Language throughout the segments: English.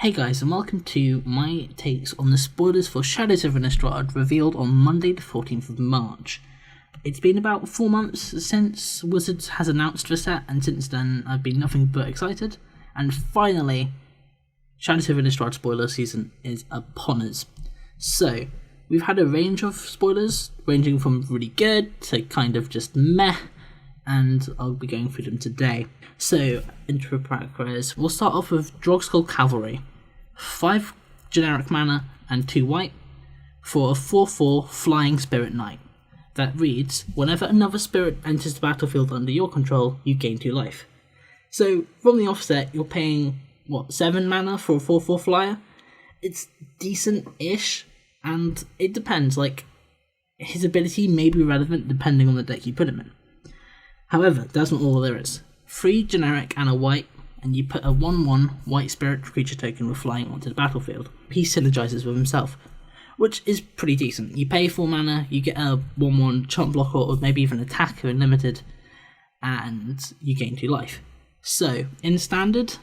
Hey guys, and welcome to my takes on the spoilers for Shadows of Innistrad revealed on Monday the 14th of March. It's been about 4 months since Wizards has announced the set, and since then I've been nothing but excited. And finally, Shadows of Innistrad spoiler season is upon us. So, we've had a range of spoilers, ranging from really good to kind of just meh, and I'll be going through them today. So, intro paragraphs. We'll start off with Drogskull Cavalry. 5 generic mana and 2 white for a 4/4 Flying Spirit Knight that reads, whenever another spirit enters the battlefield under your control, you gain 2 life. So, from the offset, you're paying, 7 mana for a 4/4 flyer? It's decent-ish, and it depends, his ability may be relevant depending on the deck you put him in. However, that's not all there is. 3 generic and a white, and you put a 1/1 white spirit creature token with flying onto the battlefield. He synergizes with himself, which is pretty decent. You pay 4 mana, you get a 1/1 chump blocker or maybe even attacker in limited, and you gain 2 life. So, in standard,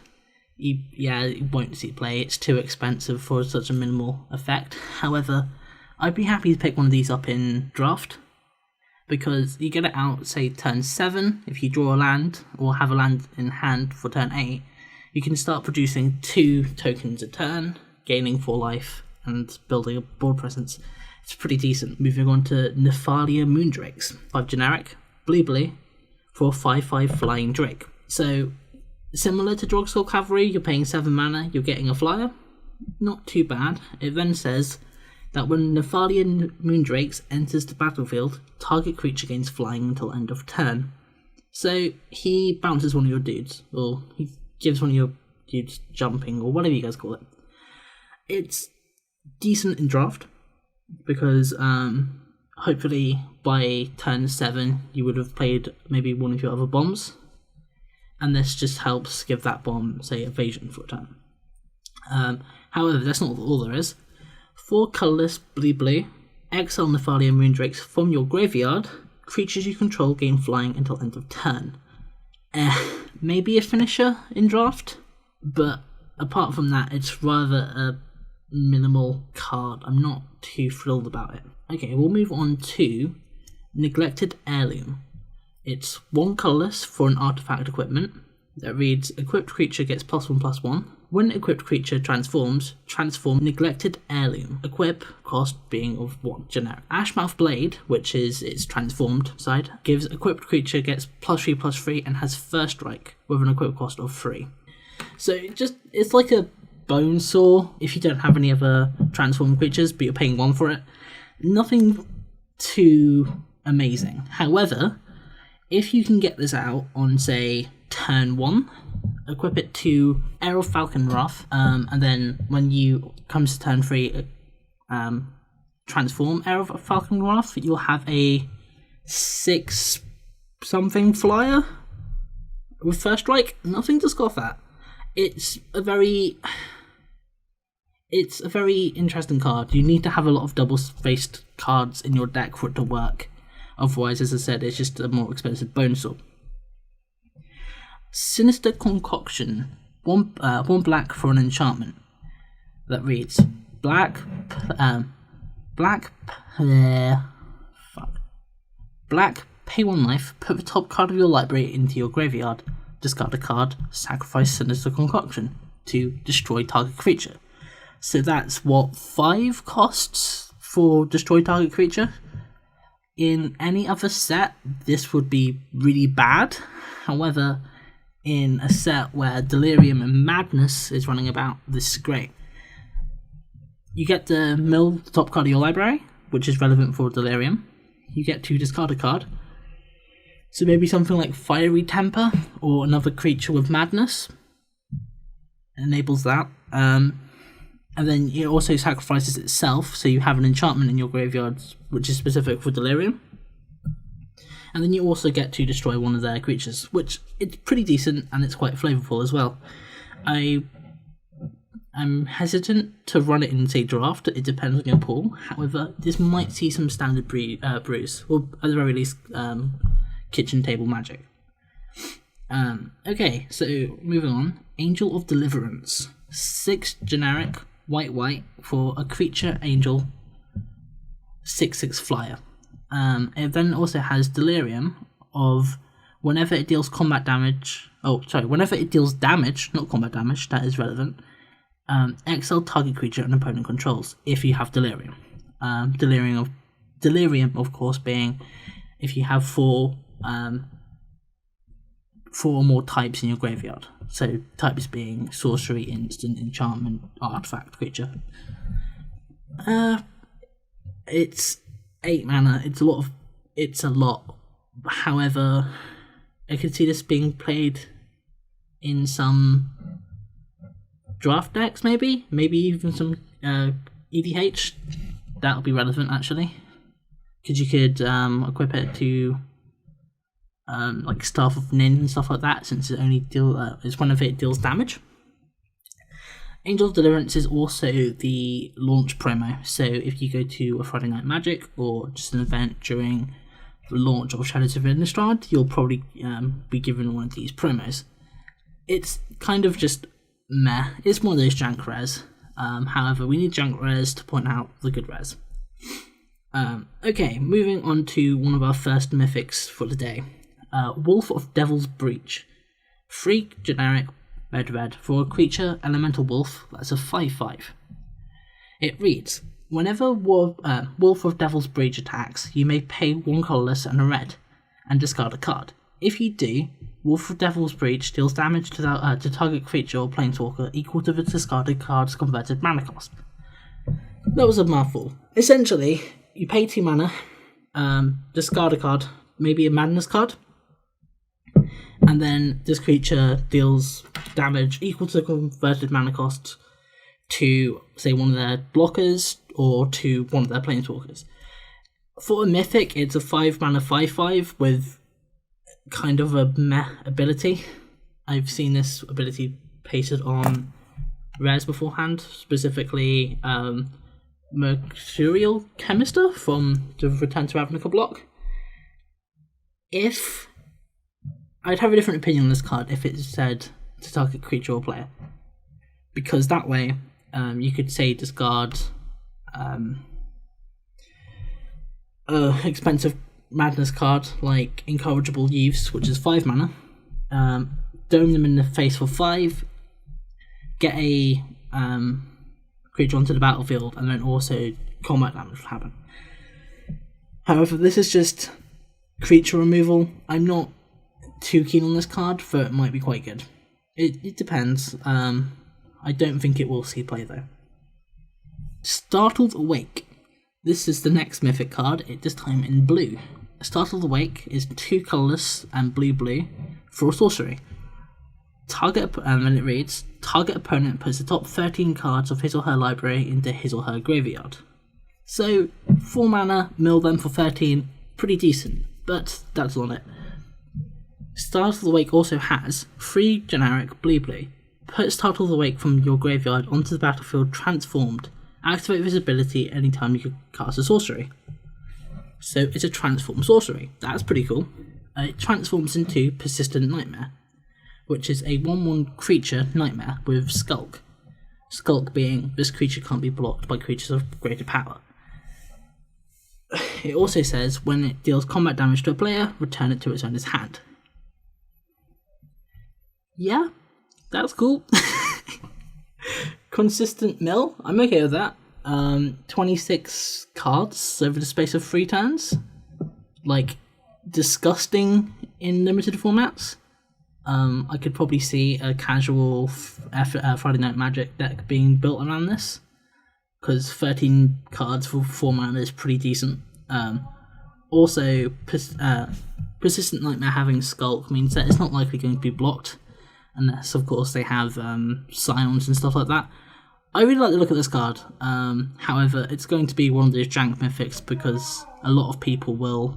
you won't see play, it's too expensive for such a minimal effect. However, I'd be happy to pick one of these up in draft, because you get it out, say, turn 7, if you draw a land, or have a land in hand for turn 8, you can start producing 2 tokens a turn, gaining 4 life, and building a board presence. It's pretty decent. Moving on to Nahiri Moondrakes, 5 generic, blue, for a 5/5 flying drake. So, similar to Drogskull Cavalry, you're paying 7 mana, you're getting a flyer. Not too bad. It then says that when Nahiri Moondrakes enters the battlefield, target creature gains flying until end of turn. So he bounces one of your dudes, or he gives one of your dudes jumping, or whatever you guys call it. It's decent in draft, because hopefully by turn 7 you would have played maybe one of your other bombs, and this just helps give that bomb, say, evasion for a turn. However, that's not all there is. 4 colourless blue, exile Nahiri Moondrakes from your graveyard. Creatures you control gain flying until end of turn. Maybe a finisher in draft, but apart from that, it's rather a minimal card. I'm not too thrilled about it. Okay, we'll move on to Neglected Heirloom. It's 1 colourless for an artifact equipment that reads, equipped creature gets +1/+1. When equipped creature transform Neglected Heirloom. Equip, cost being of 1, generic. Ashmouth Blade, which is its transformed side, gives equipped creature gets +3/+3 and has first strike with an equip cost of 3. So it's like a bone saw if you don't have any other transformed creatures, but you're paying 1 for it. Nothing too amazing. However, if you can get this out on, say, turn 1, equip it to Heir of Falconwrath, and then when you comes to turn 3, transform Heir of Falconwrath, you'll have a 6-something flyer with first strike. Nothing to scoff at. It's a very interesting card. You need to have a lot of double-spaced cards in your deck for it to work. Otherwise, as I said, it's just a more expensive bone saw. Sinister Concoction, 1 black for an enchantment that reads, black, pay 1 life, put the top card of your library into your graveyard, discard a card, sacrifice Sinister Concoction to destroy target creature. So that's 5 costs for destroy target creature? In any other set, this would be really bad. However, in a set where Delirium and Madness is running about, this is great. You get to mill the top card of your library, which is relevant for Delirium. You get to discard a card. So maybe something like Fiery Temper, or another creature with Madness. It enables that. And then it also sacrifices itself, so you have an enchantment in your graveyard, which is specific for Delirium. And then you also get to destroy one of their creatures, which it's pretty decent, and it's quite flavorful as well. I'm hesitant to run it in, say, draft. It depends on your pool. However, this might see some standard brews, or at the very least, kitchen table magic. Okay, so moving on. Angel of Deliverance. 6 generic, white, for a creature, angel, 6/6 flyer. It then also has Delirium of whenever it deals combat damage. Whenever it deals damage, not combat damage, that is relevant. Exile target creature an opponent controls if you have Delirium. Delirium, of course, being if you have four or more types in your graveyard. So types being sorcery, instant, enchantment, artifact, creature. It's 8 mana. It's a lot. However, I could see this being played in some draft decks, maybe even some EDH. That'll be relevant actually, because you could equip it to like Staff of Nin and stuff like that, since it only is whenever it deals damage. Angel of Deliverance is also the launch promo, so if you go to a Friday Night Magic or just an event during the launch of Shadows of Innistrad, you'll probably be given one of these promos. It's kind of just meh. It's one of those jank rares. However, we need jank rares to point out the good rares. Okay, moving on to one of our first mythics for the day. Wolf of Devil's Breach. 3 generic, red, for a creature, elemental wolf, that's a 5/5. It reads, whenever Wolf of Devil's Breach attacks, you may pay 1 colourless and a red, and discard a card. If you do, Wolf of Devil's Breach deals damage to target creature or planeswalker equal to the discarded card's converted mana cost. That was a mouthful. Essentially, you pay 2 mana, discard a card, maybe a madness card, and then this creature deals damage equal to the converted mana cost to, say, one of their blockers or to one of their planeswalkers. For a mythic, it's a 5 mana 5/5 with kind of a meh ability. I've seen this ability pasted on rares beforehand, specifically Mercurial Chemister from the Return to Ravnica block. I'd have a different opinion on this card if it said to target creature or player, because that way you could say discard expensive madness card like Incorrigible Youths, which is 5 mana, dome them in the face for 5, get a creature onto the battlefield, and then also combat damage will happen. However, this is just creature removal. I'm not too keen on this card, though it might be quite good. It depends. I don't think it will see play though. Startled Awake. This is the next mythic card, this time in blue. Startled Awake is 2 colourless and blue for a sorcery. And then it reads, target opponent puts the top 13 cards of his or her library into his or her graveyard. So 4 mana, mill them for 13, pretty decent, but that's not it. Startled Awake also has 3 generic blue. Put Startled Awake from your graveyard onto the battlefield transformed. Activate this ability anytime you can cast a sorcery. So it's a transform sorcery. That's pretty cool. It transforms into Persistent Nightmare, which is a 1/1 creature nightmare with Skulk. Skulk being this creature can't be blocked by creatures of greater power. It also says when it deals combat damage to a player, return it to its owner's hand. Yeah, that's cool. Consistent mill, I'm okay with that. 26 cards over the space of 3 turns. Like, disgusting in limited formats. I could probably see a casual Friday Night Magic deck being built around this, because 13 cards for 4 mana is pretty decent. Also, Persistent Nightmare having Skulk means that it's not likely going to be blocked, unless, of course, they have Scions and stuff like that. I really like the look of this card. However, it's going to be one of those jank mythics because a lot of people will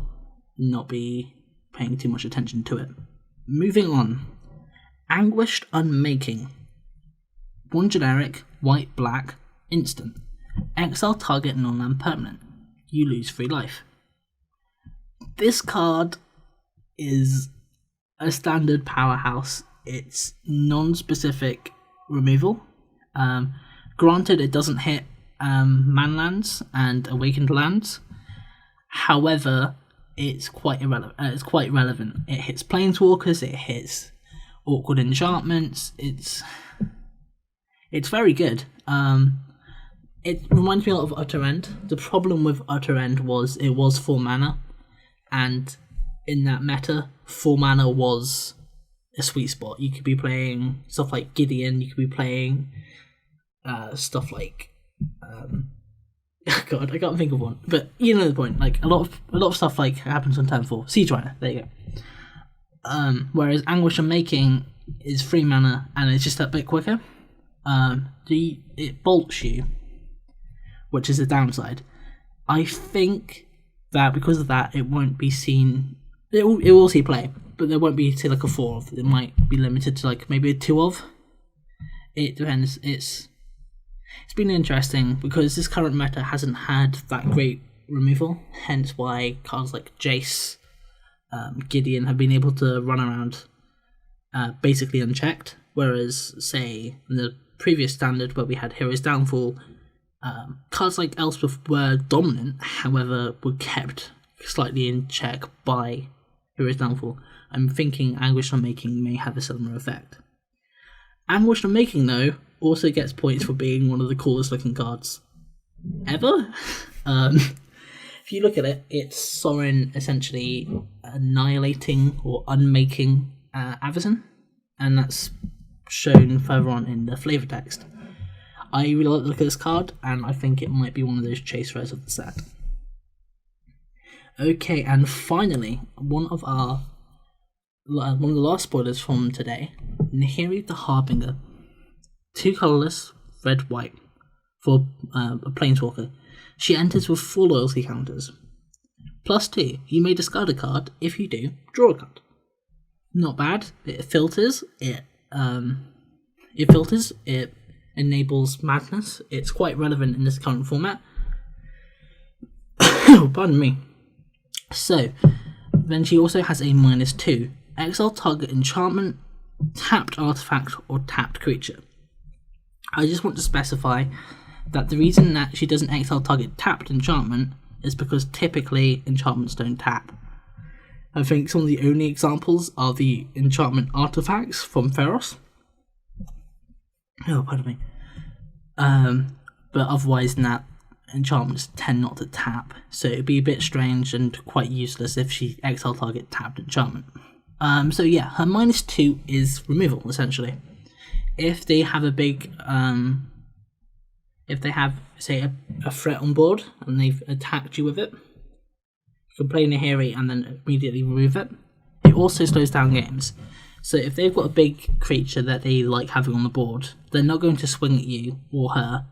not be paying too much attention to it. Moving on. Anguished Unmaking. 1 generic, white, instant. Exile target non-land permanent. You lose 3 life. This card is a standard powerhouse. It's non-specific removal, Granted, it doesn't hit manlands and awakened lands. However, it's quite irrelevant. It's quite relevant. It hits planeswalkers. It hits awkward enchantments. It's very good. It reminds me a lot of Utter End. The problem with Utter End was it was 4 mana, and in that meta, 4 mana was a sweet spot. You could be playing stuff like Gideon. You could be playing stuff like God, I can't think of one. But you know the point. Like a lot of stuff like happens on turn 4. Siege Rider. There you go. Whereas Anguish Unmaking is 3 mana and it's just a bit quicker. It bolts you, which is the downside. I think that because of that, it won't be seen. It will see play, but there won't be, say, like a 4 of. It might be limited to like maybe a 2 of. It depends. It's been interesting because this current meta hasn't had that great removal. Hence why cards like Jace, Gideon have been able to run around basically unchecked. Whereas, say, in the previous standard where we had Hero's Downfall, cards like Elspeth were dominant, however, were kept slightly in check by Hero's Downfall. I'm thinking Anguish Unmaking may have a similar effect. Anguish Unmaking, though, also gets points for being one of the coolest looking cards ever. If you look at it, it's Sorin essentially annihilating or unmaking Avacyn, and that's shown further on in the flavor text. I really like the look of this card, and I think it might be one of those chase rares of the set. Okay, and finally, one of the last spoilers from today, Nahiri the Harbinger. 2 colourless, red, white, for a planeswalker. She enters with 4 loyalty counters. +2, you may discard a card. If you do, draw a card. Not bad. It filters. It enables madness. It's quite relevant in this current format. Pardon me. So, then she also has a -2. Exile target enchantment, tapped artifact, or tapped creature. I just want to specify that the reason that she doesn't exile target tapped enchantment is because typically enchantments don't tap. I think some of the only examples are the enchantment artifacts from Feros. Oh, pardon me. But otherwise than that, enchantments tend not to tap, so it'd be a bit strange and quite useless if she exile target tapped enchantment. So yeah, her -2 is removal, essentially. If they have a big, if they have, say, a threat on board and they've attacked you with it, you can play Nahiri and then immediately remove it. It also slows down games. So if they've got a big creature that they like having on the board, they're not going to swing at you or her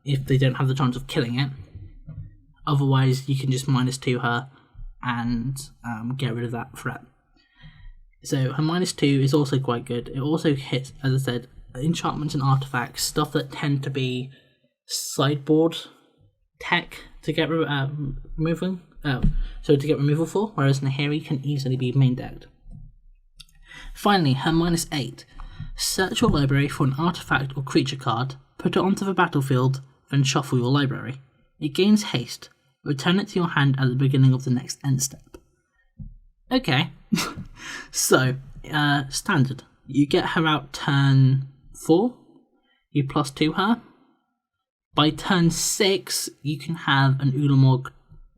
if they don't have the chance of killing it. Otherwise, you can just -2 her and get rid of that threat. So her -2 is also quite good. It also hits, as I said, enchantments and artifacts, stuff that tend to be sideboard tech to get removal. So to get removal for, whereas Nahiri can easily be main decked. Finally, her -8. Search your library for an artifact or creature card, put it onto the battlefield, then shuffle your library. It gains haste. Return it to your hand at the beginning of the next end step. Okay. So, standard. You get her out turn 4. You +2 her. By turn 6, you can have an Ulamog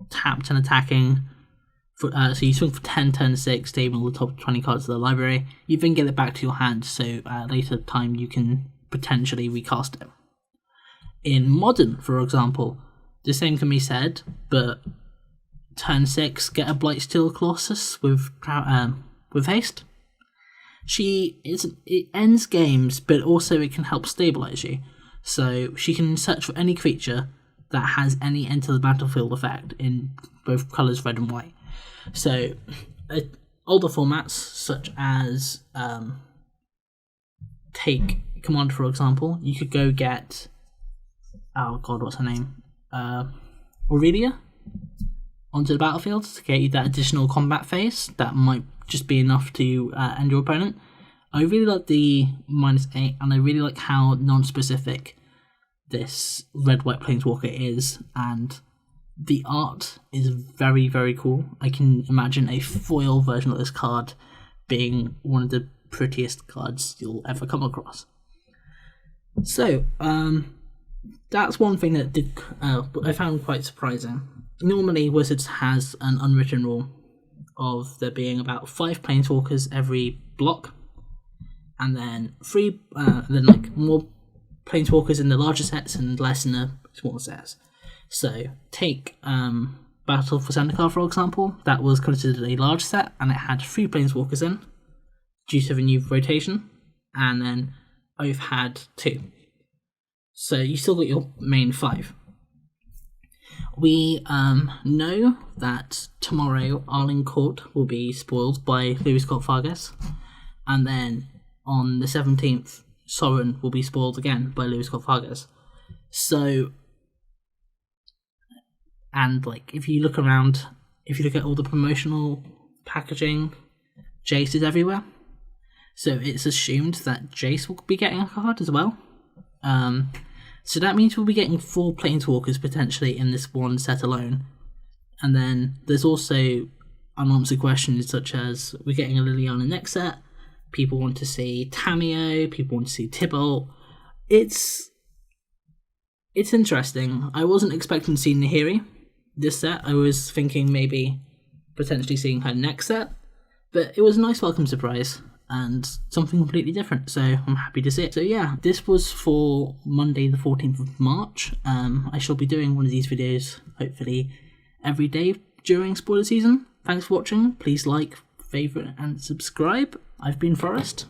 tapped and attacking. So you swing for 10 turn 6, stable the top 20 cards of the library. You then get it back to your hand, so at a later time you can potentially recast it. In Modern, for example, the same can be said, but turn 6, get a Blightsteel Colossus with haste. It ends games, but also it can help stabilize you. So she can search for any creature that has any enter the battlefield effect in both colours red and white. So older formats such as take Commander, for example, you could go get what's her name? Aurelia onto the battlefield to get you that additional combat phase that might just be enough to end your opponent. I really like the -8, and I really like how non-specific this red-white Planeswalker is, and the art is very, very cool. I can imagine a foil version of this card being one of the prettiest cards you'll ever come across. So, that's one thing that I found quite surprising. Normally, Wizards has an unwritten rule of there being about 5 Planeswalkers every block, and then more Planeswalkers in the larger sets and less in the smaller sets. So, take Battle for Zendikar, for example. That was considered a large set, and it had 3 Planeswalkers in, due to the new rotation, and then Oath had 2. So you still got your main 5. We know that tomorrow Arling Court will be spoiled by Lewis Scott Fargas, and then on the 17th, Sorin will be spoiled again by Lewis Scott Fargas. So, and if you look around, if you look at all the promotional packaging, Jace is everywhere. So it's assumed that Jace will be getting a card as well. So that means we'll be getting 4 Planeswalkers potentially in this one set alone. And then there's also unanswered questions such as, we're getting a Liliana next set, people want to see Tameo, people want to see Tybalt. It's interesting. I wasn't expecting to see Nahiri this set. I was thinking maybe potentially seeing her next set. But it was a nice welcome surprise, and something completely different, so I'm happy to see it. So yeah, this was for Monday the 14th of March. I shall be doing one of these videos, hopefully, every day during spoiler season. Thanks for watching. Please like, favourite, and subscribe. I've been Forrest.